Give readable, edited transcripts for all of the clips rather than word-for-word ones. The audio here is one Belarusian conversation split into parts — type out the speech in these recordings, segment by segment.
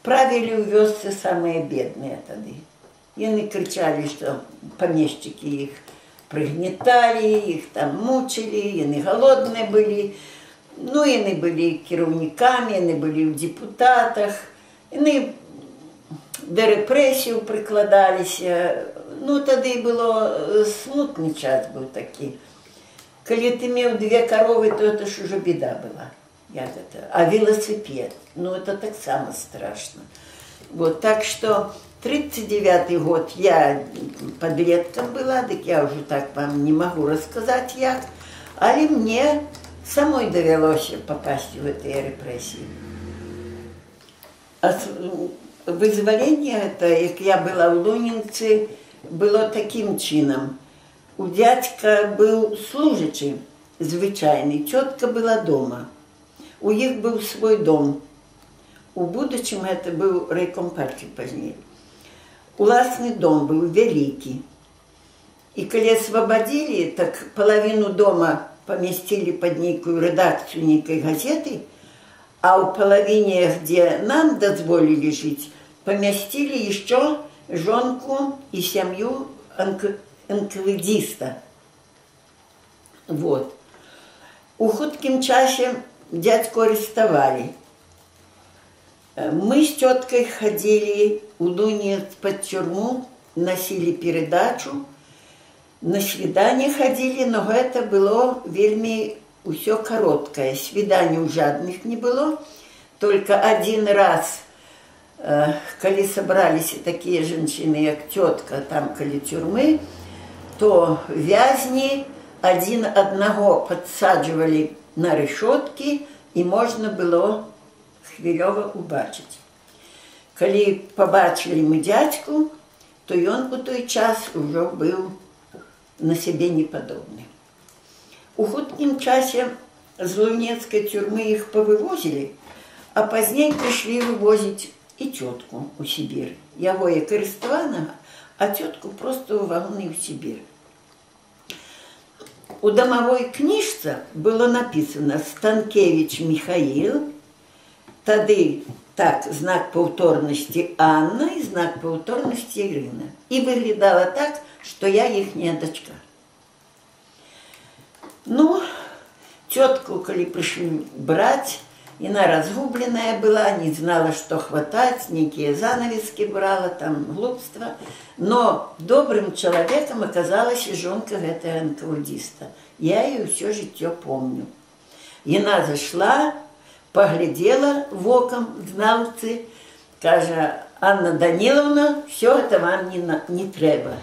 правілі ў вёсцы самыя бедныя тады. Яны крычалі, што памешчыкі іх прыгнеталі, іх там мучылі, яны галодныя былі. Ну, яны былі кіраўнікамі, яны былі ў дэпутатах, яны да рэпрэсіяў прыкладаліся. Ну, тады было смутны час быў такі. Калі ты меў 2 каровы, то это ж ужо беда была. А велосипед, ну, это таксама страшно. Вот, так что 39-й год я подростком была, так я уже так вам не могу рассказать як, але мне самой довелось попасть в эти репрессии. Вызволение это, як я была в Лунинце, было таким чином. У дядька был служачий звычайный, тетка была дома. У іх быў свой дом. У будучым это быў райком партии пазней. Уласны дом быў вялікі. І калі асвабадзілі, так палавіну дома памясцілі пад нейкую рэдакцыю нейкай газеты, а ў палавіне, где нам дазволілі жыць, памясцілі яшчэ жонку і сям'ю энкавыдзіста. Вот. У хуткім часе дядьку арестовали. Мы с теткой ходили у Лунинец под тюрьму, носили передачу, на свидание ходили, но это было вельми все короткое. Свиданий жадных не было, только один раз, когда собрались такие женщины, как тетка, там, коли тюрьмы, то вязни один одного подсаживали на решетки, і можна было хвілёва убачыць. Калі побачили мы дядьку, то ён у той час ужо быў на сябе непадобны. У хуткім часе з лунецкай тюрьмы іх павывозілі, а пазней прыйшлі вывозіць і тётку ў Сібір. Яго як ареставанага, а тётку просто увагналі ў Сібір. У домовой книжце было написано «Станкевич Михаил», тады так, знак паўторнасці Анна и знак паўторнасці Ирина. И выглядало так, что я ихняя дочка. Ну, тетку, коли пришли брать, она разгубленная была, не знала, что хватать, некие занавески брала, там глупство. Но добрым человеком оказалась и жонка этого энкавыдзіста. Я ее все житье помню. И она зашла, поглядела в оком знавцы, каже: «Анна Даниловна, все это вам не треба».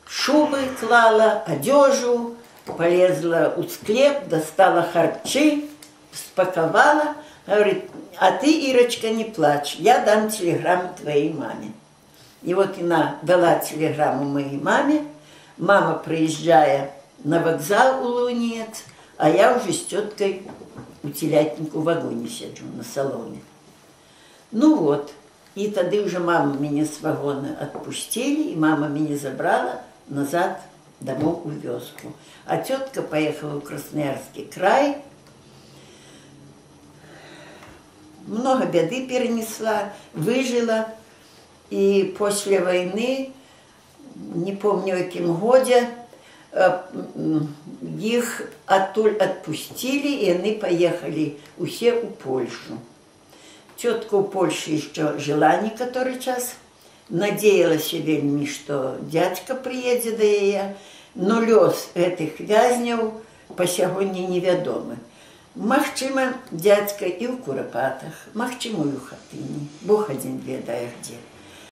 Шубы клала, одежу, полезла у склеп, достала харчи, спаковала, говорит: «А ты, Ирочка, не плачь, я дам телеграмму твоей маме». И вот она дала телеграмму моей маме. Мама, приезжая на вокзал у Лунинец, а я уже с теткой у телятнику в вагоне сиджу на салоне. Ну вот, и тогда уже мама меня с вагона отпустили, и мама меня забрала назад домой у вёску. А тетка поехала в Красноярский край, много беды перенесла, выжила. И после войны, не помню, в каком годе, их оттуль отпустили, и они поехали все в Польшу. Тетка в Польше еще жила некоторый час, надеялась вельми, что дядька приедет до ее, но лёс этих вязнев по сягоння невядомы. Магчыма, дядька и в Куропатах, магчыма, и в Хатыні, Бог один ведае где.